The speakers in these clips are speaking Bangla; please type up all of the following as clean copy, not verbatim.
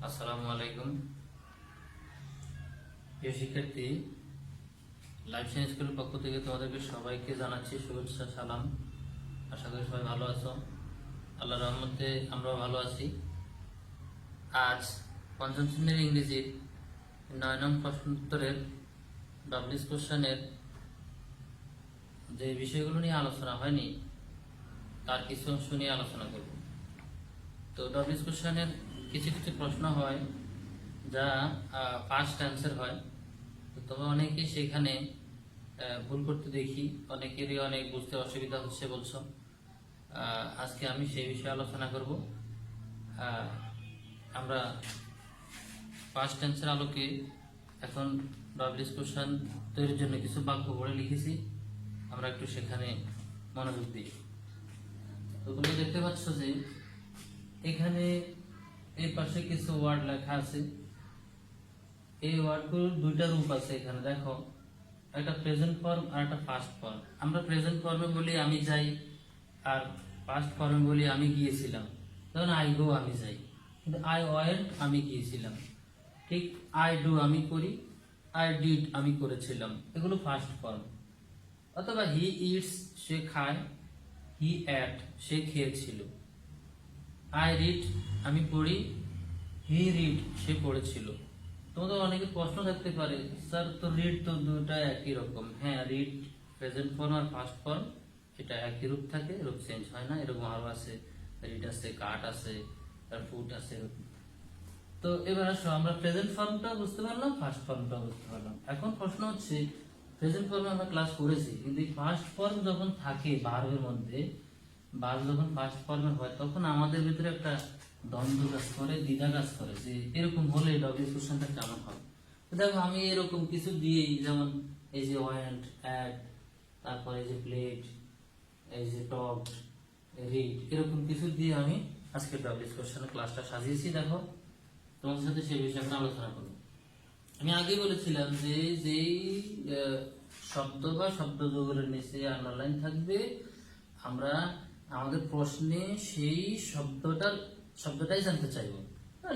আসসালামু আলাইকুম। প্রিয় শিক্ষার্থী, লাইফ সায়েন্স স্কুলের পক্ষ থেকে তোমাদেরকে সবাইকে জানাচ্ছি শুভেচ্ছা, সালাম। আশা করি সবাই ভালো আছো। আল্লাহর রহমতে আমরাও ভালো আছি। আজ পঞ্চম শ্রেণীর ইংরেজির 9 নং প্রশ্নোত্তরের ডব্লিউএস কোশ্চেনের যে বিষয়গুলো নিয়ে আলোচনা হয়নি তার কিছু অংশ নিয়ে আলোচনা করব। তো ডব্লিউএস কোশ্চেনের কিছু কিছু প্রশ্ন হয় যা ফার্স্ট অ্যান্সার হয়। তো তবে অনেকে সেখানে ভুল করতে দেখি, অনেকেরই অনেক বুঝতে অসুবিধা হচ্ছে বলছো। আজকে আমি সেই বিষয়ে আলোচনা করব। আমরা ফার্স্ট অ্যান্সার আলোকে এখন ডব্লিউএস কোশ্চেন তৈরির জন্য কিছু বাক্য পড়ে লিখেছি, আমরা একটু সেখানে মনোযোগ দিই। তো তোমরা দেখতে পাচ্ছ যে এখানে এই পাশে কিছু ওয়ার্ড লেখা আছে। এই ওয়ার্ডগুলোর দুইটা রূপ আছে। এখানে দেখো, একটা প্রেজেন্ট ফর্ম আর একটা পাস্ট ফর্ম। আমরা প্রেজেন্ট ফর্মে বলি আমি যাই, আর পাস্ট ফর্মে বলি আমি গিয়েছিলাম। যেমন আই গো আমি যাই, কিন্তু আই ওয়েন্ট আমি গিয়েছিলাম। ঠিক আই ডু আমি করি, আই ডিড আমি করেছিলাম, এগুলো ফার্স্ট ফর্ম। অথবা হি ইটস সে খায়, হি অ্যাট সে খেয়েছিল। আই রিড আমি পড়ি, হি রিড সে পড়েছিল। তোমাদের অনেকে প্রশ্ন থাকতে পারে, স্যার তো রিড তো দুটা একই রকম। হ্যাঁ, রিড প্রেজেন্ট ফর্ম আর পাস্ট ফর্ম এটা একই রূপ থাকে, রূপ চেঞ্জ হয় না। এরকম আরো আছে, রিড আছে, কাট আছে, তার ফুট আছে। তো এবার আসো, আমরা প্রেজেন্ট ফর্মটা বুঝতে পারলাম, ফার্স্ট ফর্মটা বুঝতে পারলাম। এখন প্রশ্ন হচ্ছে, প্রেজেন্ট ফর্মে আমরা ক্লাস করেছি, কিন্তু এই ফার্স্ট ফর্ম যখন থাকে ভার্বের মধ্যে, ভার্ব যখন ফার্স্ট ফর্মে হয়, তখন আমাদের ভিতরে একটা দ্বন্দ্ব কাজ করে, দ্বিধা কাজ করে যে এরকম হলে ডব্লিউএস কোশ্চেনটা কেমন হবে। তো দেখো, আমি এরকম কিছু দিয়েই, যেমন এই যে ওয়েন্ট, অ্যাড, তারপরে এই যে প্লেট, এই যে টকড, রিড, এরকম কিছু দিয়ে আমি আজকে ডব্লিউএস কোশ্চেনের ক্লাসটা সাজিয়েছি। দেখো, তোমাদের সাথে সেই বিষয়ে আমরা আলোচনা করব। আমি আগে বলেছিলাম যে যেই শব্দ বা শব্দ যুগলের নিচে আন্ডারলাইন থাকবে, আমরা আমাদের প্রশ্নে সেই শব্দটাই জানতে চাইবো।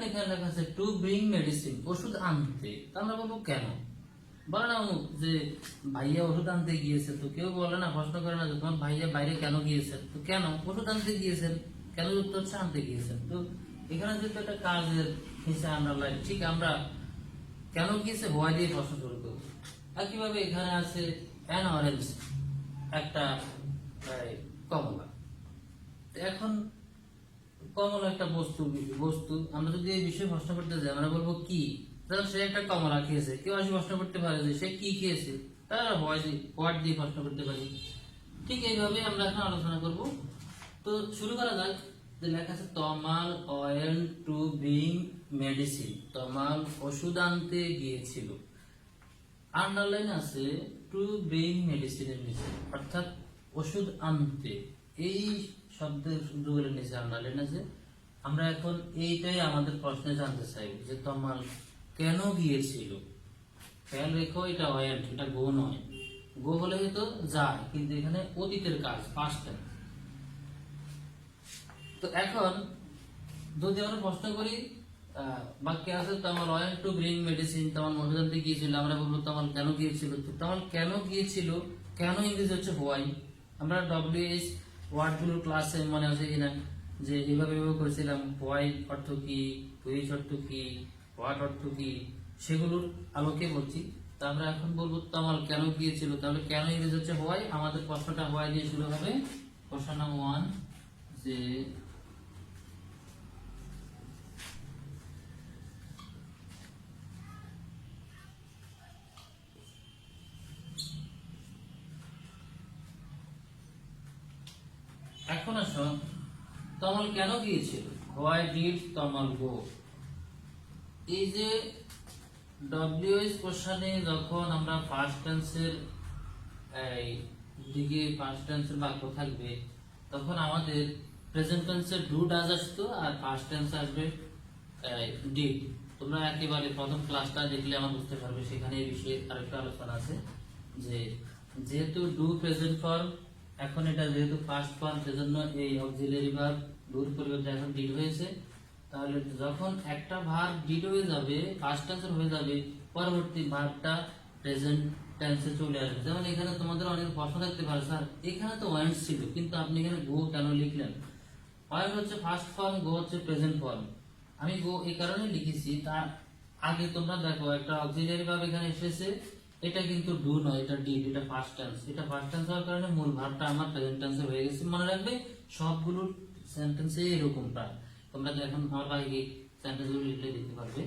এখানে লেখা আছে টু ব্রিং মেডিসিন, ওষুধ আনতে। আমরা বলবো কেন? বলে না যে ভাইয়া ওষুধ আনতে গিয়েছে। তো কেউ বলে না, প্রশ্ন করে না যে তোমার ভাইয়া বাইরে কেন গিয়েছেন। তো কেন? ওষুধ আনতে গিয়েছেন। কেন উত্তর হচ্ছে আনতে গিয়েছেন। তো এখানে যেহেতু একটা কাজের নিচে আন্ডারলাইন, ঠিক আমরা কেন গিয়েছে হোয়াই দিয়ে প্রশ্ন শুরু করবো। একইভাবে এখানে আছে অ্যান অরেঞ্জ, একটা কমলা। এখন কমলা একটা বস্তু আমরা যদি এই বিষয়ে প্রশ্ন করতে যাই, আমরা বলবো কি। ধরো সে একটা কমলা খেয়েছে, কেউ আসে প্রশ্ন করতে পারে যে সে কি খেয়েছে, তারা হোয়াট দিয়ে প্রশ্ন করতে পারি। ঠিক এইভাবে আমরা এখন আলোচনা করব। তো শুরু করা যাক। যে লেখা আছে তমাল ওয়েন্ট টু ব্রিং মেডিসিন, তমাল ওষুধ আনতে গিয়েছিল। আন্ডারলাইন আছে টু ব্রিং মেডিসিনের নিচে, অর্থাৎ ওষুধ আনতে, এই শব্দের যুগলের নিচে আন্ডারলাইন আছে। আমরা এখন এইটাই আমাদের প্রশ্নে জানতে চাই যে তমাল কেন গিয়েছিল। খেয়াল রেখো, এটা ওয়েন্ট, এটা গো নয়। গো হলে হয়তো যায়, কিন্তু এখানে অতীতের কাজ, পাস্ট টেন্স। তো এখন যদি আমরা প্রশ্ন করি, বাক্যে আছে তমাল ওয়েন্ট টু ব্রিং মেডিসিন, তমাল ওষুধ আনতে গিয়েছিল, আমরা বলবো তমাল কেন গিয়েছিল। তো তমাল কেন গিয়েছিল, কেন ইংরেজি হচ্ছে হোয়াই। আমরা ডব্লিউএইচ ওয়ার্ডগুলোর ক্লাসে মনে আছে কিনা যে এইভাবে করেছিলাম, হোয়াই অর্থ কি, হুইচ অর্থ কি, হোয়াট অর্থ কি, সেগুলোর আলোকে বলছি। তো আমরা এখন বলবো তমাল কেন গিয়েছিল। তাহলে কেন ইংরেজি হচ্ছে হোয়াই। আমাদের প্রশ্নটা হোয়াই দিয়ে শুরু হবে। প্রশ্ন নাম্বার 1, যে এখন আসো, তমাল কেন গিয়েছিল। হোয়াই ডিড তমাল গো। এই যে ডব্লিউএইচ কোশ্চেনে যখন আমরা ফার্স্ট টেন্সের দিকে ফার্স্ট টেন্সের বাক্য থাকবে, তখন আমাদের প্রেজেন্ট টেন্সের ডু ডাজ আসতো, আর ফার্স্ট টেন্স আসবে ডিড। তোমরা একেবারে প্রথম ক্লাসটা দেখলে আমার বুঝতে পারবে, সেখানে এই বিষয়ে আরেকটা আলোচনা আছে যে যেহেতু ডু প্রেজেন্ট ফর্ম, এখন এটা যেহেতু ফার্স্ট ফর্ম, সেজন্য এই অক্সিলারি ভার্ব ডুর পরিবর্তে এখন ডিড হয়েছে। তাহলে যখন একটা ভার্ব ডিড হয়ে যাবে, পাস্ট টেন্সের হয়ে যাবে, পরবর্তী ভার্বটা প্রেজেন্ট টেন্সে চলে আসবে। যেমন এখানে তোমাদের অনেক প্রশ্ন থাকতে পারে, স্যার এখানে তো ওয়েন্ট ছিল কিন্তু আপনি এখানে গো কেন লিখলেন? ওয়েন্ট হচ্ছে ফার্স্ট ফর্ম, গো হচ্ছে প্রেজেন্ট ফর্ম। আমি গো এই কারণে লিখেছি, তার আগে তোমরা দেখো একটা অক্সিলিয়ারি ভার্ব এখানে এসেছে, এটা কিন্তু ডু নয়, এটা ডিড, এটা ফার্স্ট টেন্স। এটা ফার্স্ট টেন্স হওয়ার কারণে মূল ভার্বটা আমার প্রেজেন্ট টেন্সে হয়ে গেছে। মনে রাখবে সবগুলো সেন্টেন্সে এরকম প্রায়, তোমরা তো এখন আমার বাকি সেন্টেন্সগুলো লিখলে দিতে পারবে।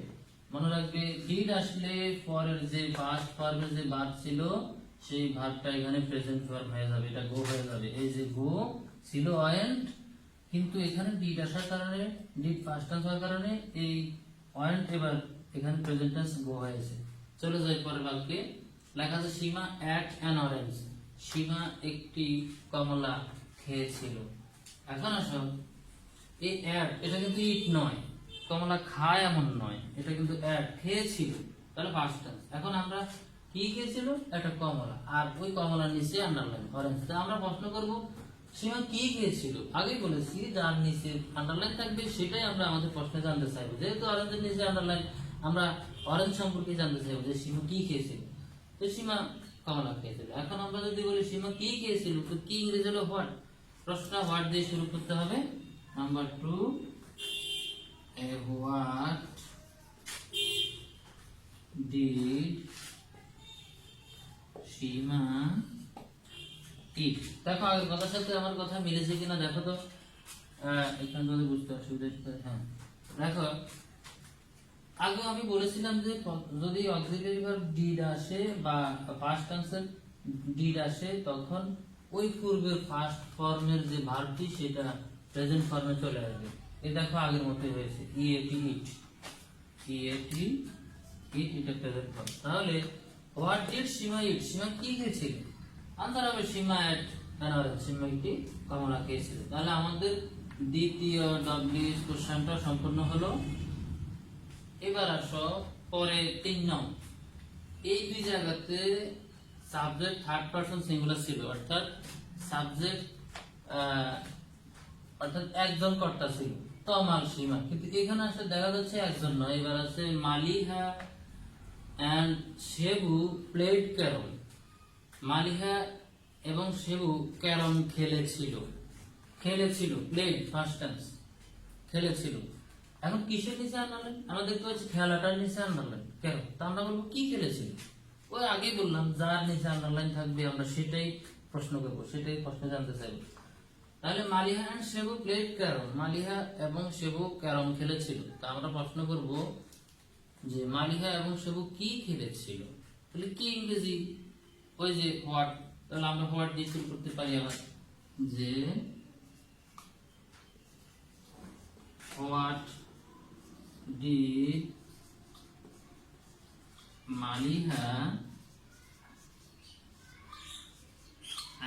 মনে রাখবে ডিড আসলে পরের যে ফার্স্ট ফর্মের যে ভার্ব ছিল সেই ভার্বটা এখানে প্রেজেন্ট ফর্ম হয়ে যাবে, এটা গো হয়ে যাবে। এই যে গো ছিল ওয়েন্ট, কিন্তু এখানে ডিড আসার কারণে, ডিড ফার্স্ট টেন্স হওয়ার কারণে এই ওয়েন্ট এবার এখানে প্রেজেন্ট টেন্স গো হয়েছে। চলে যাই পরের বাক্যে, লেখা আছে সীমা এট অ্যান অরেঞ্জ। সীমা একটি কমলা খেয়েছিল। এখন আসো এই অ্যাড, এটা কিন্তু ইট নয়, কমলা খায় এমন নয়, এটা কিন্তু অ্যাড, খেয়েছিল, তাহলে ফার্স্ট টেন্স। এখন আমরা কি খেয়েছিল? একটা কমলা, আর ওই কমলার নিচে আন্ডারলাইন অরেঞ্জ। তা আমরা প্রশ্ন করব সীমা কি খেয়েছিল? আগেই বলেছি যার নিচে আন্ডারলাইন থাকবে সেটাই আমরা আমাদের প্রশ্নে জানতে চাইবো। যেহেতু অরেঞ্জের নিচে আন্ডারলাইন, আমরা অরেঞ্জ সম্পর্কে জানতে চাইবো যে সীমা কি খেয়েছিল। তো সীমা কমলা খেয়েছিল। এখন আমরা যদি বলি সীমা কি খেয়েছিল, তো কি ইংরেজি হলো হোয়াট। প্রশ্নটা হোয়াট দিয়ে শুরু করতে হবে। Number 2, what did Seema eat? দেখো আগের কথার সাথে আমার কথা মিলেছে কিনা দেখো তো, এখানে যদি বুঝতে অসুবিধা হচ্ছে। হ্যাঁ দেখো, আগে আমি বলেছিলাম যে যদি অক্সিলিয়ারি ভার্ব ডিড আসে বা পাস্ট টেন্সের ডিড আসে, তখন ওই পূর্বের ফার্স্ট ফর্মের যে ভার্বটি সেটা প্রেজেন্ট ফর্মে চলে আসবে। এই দেখো আগের মতই হয়েছে, ইএটি ইট, ইএটি ইট, এটা প্রেজেন্ট ফর্ম। তাহলে হোয়াট ডিড সীমা ইট? সীমা কি খেয়েছিল? আনসার হবে সীমা এট অ্যান অরেঞ্জ। সীমা একটি কমলা খেয়েছিল। তাহলে আমাদের দ্বিতীয় ডব্লিউ কোশ্চেনটা সম্পূর্ণ হলো। এবার আসো পরে 3 নং। এই দুই জায়গাতে সাবজেক্ট থার্ড পারসন সিঙ্গুলার ছিল, অর্থাৎ সাবজেক্ট অর্থাৎ একজন কর্তা ছিল, তমাল সীমা। কিন্তু এখানে আসলে দেখা যাচ্ছে একজন নয়, এবার আছে Maliha and Shebu played carrom. Maliha এবং শেবু ক্যারম খেলেছিল। খেলেছিল, প্লেড ফার্স্ট টেন্স, খেলেছিল। এখন কিসের নিচে আনলাম? আমরা দেখতে পাচ্ছি খেলাটার নিচে আনলাম কেন? তা আমরা বলবো কি খেলেছিল। ওই আগে বললাম যার নিচে আন্ডারলাইন থাকবে আমরা সেটাই প্রশ্ন করবো, সেটাই প্রশ্ন জানতে চাইবো। তাহলে Maliha and Shebu played carrom, Maliha এবং শেবু ক্যারম খেলেছিল। তা আমরা প্রশ্ন করব যে মালিহা এবং শেবু কি খেলেছিল, তাহলে কি ইংরেজি ওই যে হোয়াট। তাহলে আমরা হোয়াট দিয়ে শুরু করতে পারি আবার, যে what did Maliha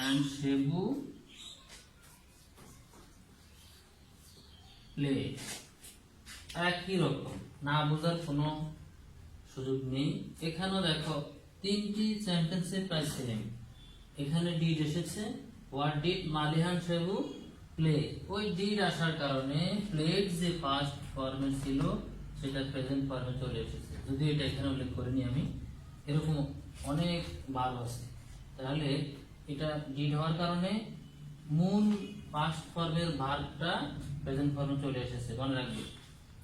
and Shebu play? একই রকম, না বোঝার কোনো সুযোগ নেই। এখানেও দেখো তিনটি সেন্টেন্সে প্রায় সেম। এখানে ডিড এসেছে, what did Maliha and Shebu play. ওই ডিড আসার কারণে প্লেড যে পাস্ট ফর্মে ছিল সেটা প্রেজেন্ট ফর্মে চলে এসেছে। যদি এটা এখানে উল্লেখ করিনি আমি, এরকম অনেক ভার্ব আছে। তাহলে এটা ডিড হওয়ার কারণে মূল পাস্ট ফর্মের ভার্বটা প্রেজেন্ট ফর্মে চলে এসেছে, মনে রাখবে।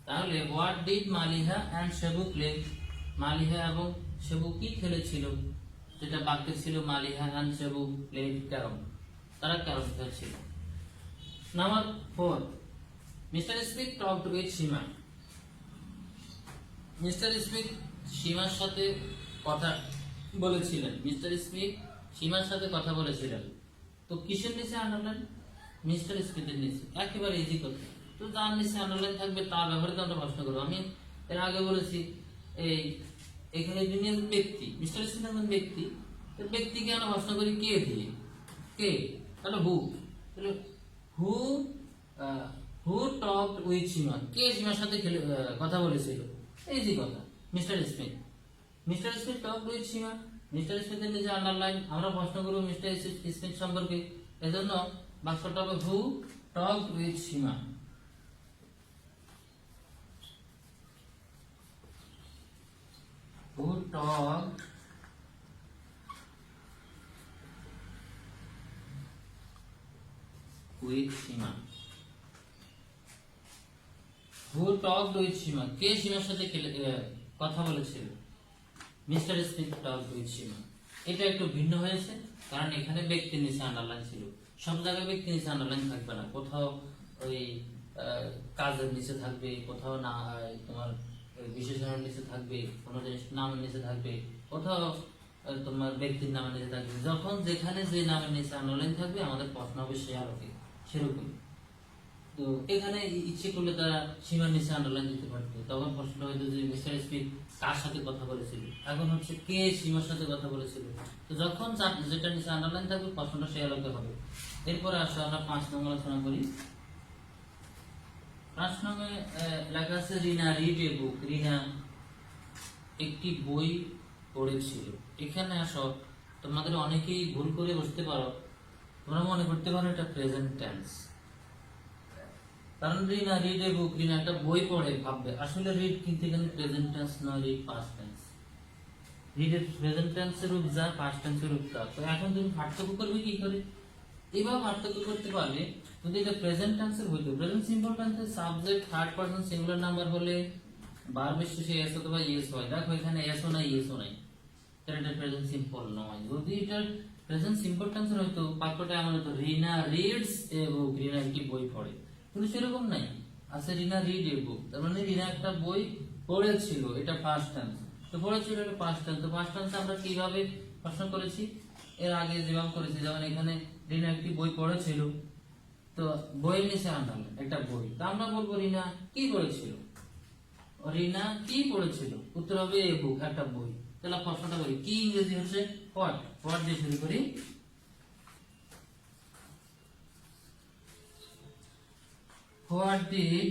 তাহলে what did Maliha and Shebu play? Maliha এবং শেবু কি খেলেছিল? যেটা বাক্যে ছিল Maliha and Shebu played carrom, তারা ক্যারম খেলেছিল। Number 4, Mister Smith talked with Sima. Mister Smith সীমার সাথে কথা বলেছিলেন। মিস্টার স্মিথ সীমার সাথে কথা বলেছিলেন। তো কিসের নিচে আন্ডারলাইন? মিস্টার স্মিথের নিচে। একেবারে ইজি কথা। তো যার নিচে আন্ডারলাইন থাকবে তার ব্যাপারে তো আমরা প্রশ্ন করবো। আমি এর আগে বলেছি এখানে যিনি ব্যক্তি, মিস্টার স্মিথ একজন ব্যক্তি, তো ব্যক্তিকে আমরা প্রশ্ন করি কে দিয়ে, কে, তাহলে হু। তাহলে হু টকড উইথ সীমা, কে সীমার সাথে কথা বলেছিল? এই যে কথা, Mister Smith. Mister Smith talked with Sima, মিস্টার স্মিথের নিচে আন্ডারলাইন। আমরা প্রশ্ন করবো মিস্টার স্মিথ সম্পর্কে, এজন্য বাক্যটা হবে who talked with Sima. talked with Sima. Who talked with Sima? কে সীমার সাথে কথা বলেছিল? Mister Smith talked with Sima. এটা একটু ভিন্ন হয়েছে, কারণ এখানে ব্যক্তির নিচে আন্ডারলাইন ছিল। সব জায়গায় ব্যক্তির নিচে আন্ডারলাইন থাকবে না, কোথাও ওই কাজের নিচে থাকবে, কোথাও না তোমার বিশেষণের নিচে থাকবে, কোনো জিনিস নামের নিচে থাকবে, কোথাও তোমার ব্যক্তির নামের নিচে থাকবে। যখন যেখানে যে নামের নিচে আন্ডারলাইন থাকবে আমাদের প্রশ্ন হবে সে আলোকে, সেরকম। তো এখানে ইচ্ছে করলে তারা সীমার নিচে আন্ডারলাইন দিতে পারতো, তখন প্রশ্ন হয়তো যে মিস্টার স্মিথ কার সাথে কথা বলেছিল। এখন হচ্ছে কে সীমার সাথে কথা বলেছিল। তো যখন যেটা নিচে আন্ডারলাইন থাকবে প্রশ্নটা সে আলোকে হবে। এরপরে আসলে আমরা 5 নম্বর আলোচনা করি। 5 নম্বরে লেখা আছে রিনা রিড এ বুক। রিনা একটি বই পড়েছিল। এখানে আসো, তোমাদের অনেকেই ভুল করে বসতে পারো, তোমরা মনে করতে পারো এটা প্রেজেন্ট টেন্স, কারণ রিনা রিড এ বুক, রিনা একটা বই পড়ে ভাববে। আসলে রিড কিন্তু এখানে প্রেজেন্ট টেন্স নয়, রিড পাস্ট টেন্স। রিড এর প্রেজেন্ট টেন্সের রূপ যা, পাস্ট টেন্সের রূপ তা। তো এখন তুমি পার্থক্য করবে কি করে? এভাবে পার্থক্য করতে পারবে, যদি এটা প্রেজেন্ট টেন্সের হইতো, প্রেজেন্ট সিম্পল টেন্সের subject third person singular number হলে ভার্ব শেষে এস অথবা ইয়েস হয়। দেখো এখানে এসও নাই ইয়েসও নাই, তাহলে এটা প্রেজেন্ট সিম্পল নয়। যদি এটা প্রেজেন্ট সিম্পল টেন্সের হইতো, বাক্যটা এমন হতো রিনা রিডস এ বুক, রিনা একটি বই পড়ে। কিন্তু সেরকম নাই, আছে রিনা রিড এ বুক, তার মানে রিনা একটা বই পড়েছিল, এটা পাস্ট টেন্স। তো পড়েছিল এটা পাস্ট টেন্স। তো পাস্ট টেন্স আমরা কিভাবে প্রশ্ন করেছি এর আগে যেভাবে করেছি, যেমন এখানে রিনা একটি বই পড়েছিল, তো বইয়ের নিচে আন্ডারলাইন একটা বই, তো আমরা বলবো রিনা কি পড়েছিল। রিনা কি পড়েছিল? উত্তর হবে এ বুক, একটা বই। তাহলে প্রশ্নটা করি, কি ইংরেজি হচ্ছে হোয়াট। হোয়াট দিয়ে শুরু করি। What did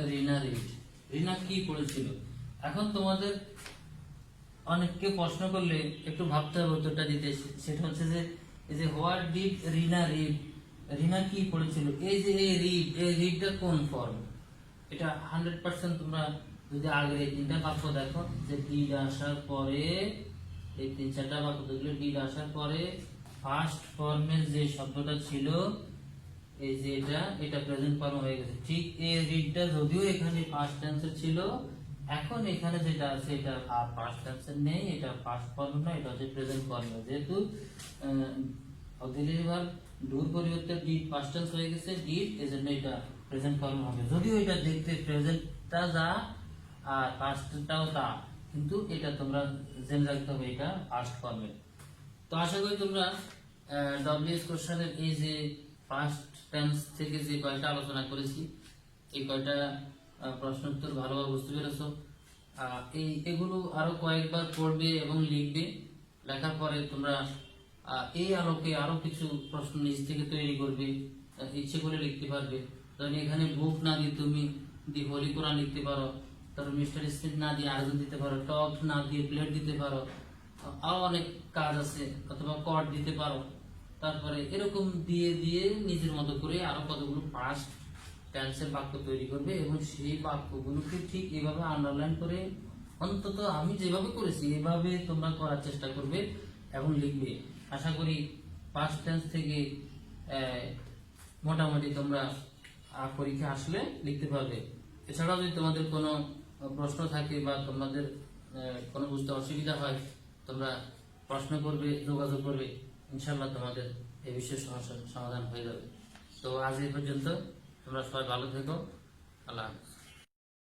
Rina read? রিনা কি পড়েছিল? এখন তোমাদের অনেককে প্রশ্ন করলে একটু ভাবতে হবে উত্তরটা দিতে। সেটা হচ্ছে যে এই যে হোয়াট ডিড রিনা রিড, রিনা কি পড়েছিল, এই যে এই রিডটা কোন ফর্ম? এটা 100% তোমরা যদি আগের এই 3টা বাক্য দেখো, যে ডিড আসার পরে এই 3-4টা বাক্য দেখলে ডিড আসার পরে ফার্স্ট ফর্মের যে শব্দটা ছিল, এই যে এটা প্রেজেন্ট ফর্ম হয়ে গেছে। ঠিক এই রিডটা যদিও এখানে পাস্ট টেন্সের ছিল, এখন এখানে যেটা আছে এটা আর পাস্ট টেন্সের নেই, এটা পাস্ট ফর্ম না, এটা হচ্ছে প্রেজেন্ট ফর্ম। যেহেতু অক্সিলারি ভার্ব ডুর পরিবর্তে ডিড পাস্ট টেন্স হয়ে গেছে, ডিড এজন্য এটা প্রেজেন্ট ফর্ম হবে। যদিও এটা দেখতে প্রেজেন্টটা যা আর পাস্টটাও তা, কিন্তু এটা তোমরা জেনে রাখতে হবে এটা পাস্ট ফর্মে। তো আশা করি তোমরা ডব্লিউএস কোশ্চেনের এই যে পাস্ট টেন্স থেকে যে কয়টা আলোচনা করেছি, এই কয়টা প্রশ্ন উত্তর ভালোভাবে বুঝতে পেরেছো। এগুলো আরো কয়েকবার পড়বে এবং লিখবে। লেখার পরে তোমরা এই আলোকে আরো কিছু প্রশ্ন নিজ থেকে তৈরি করবে, ইচ্ছে করে লিখতে পারবে। ধরুন এখানে বুক না দিয়ে তুমি দি হোলি কোরআন লিখতে পারো, তারপর মিস্টার স্মিথ না দিয়ে আরেকজন দিতে পারো, টক না দিয়ে প্লেট দিতে পারো, আরো অনেক কাজ আছে, অথবা কট দিতে পারো। তারপরে এরকম দিয়ে দিয়ে নিজের মতো করে আরো কতগুলো পাস্ট টেন্সের বাক্য তৈরি করবে, এবং সেই বাক্যগুলোকে ঠিক এভাবে আন্ডারলাইন করে, অন্তত আমি যেভাবে করেছি এভাবে তোমরা করার চেষ্টা করবে এবং লিখবে। আশা করি পাস্ট টেন্স থেকে মোটামুটি তোমরা পরীক্ষা আসলে লিখতে পারবে। এছাড়াও যদি তোমাদের কোনো প্রশ্ন থাকে বা তোমাদের কোনো বুঝতে অসুবিধা হয়, তোমরা প্রশ্ন করবে, যোগাযোগ করবে, ইনশাল্লাহ তোমাদের এই বিষয়ের সমস্যার সমাধান হয়ে যাবে। তো আজ এই পর্যন্ত, তোমরা সবাই ভালো থেকো। আল্লাহ হাফেজ।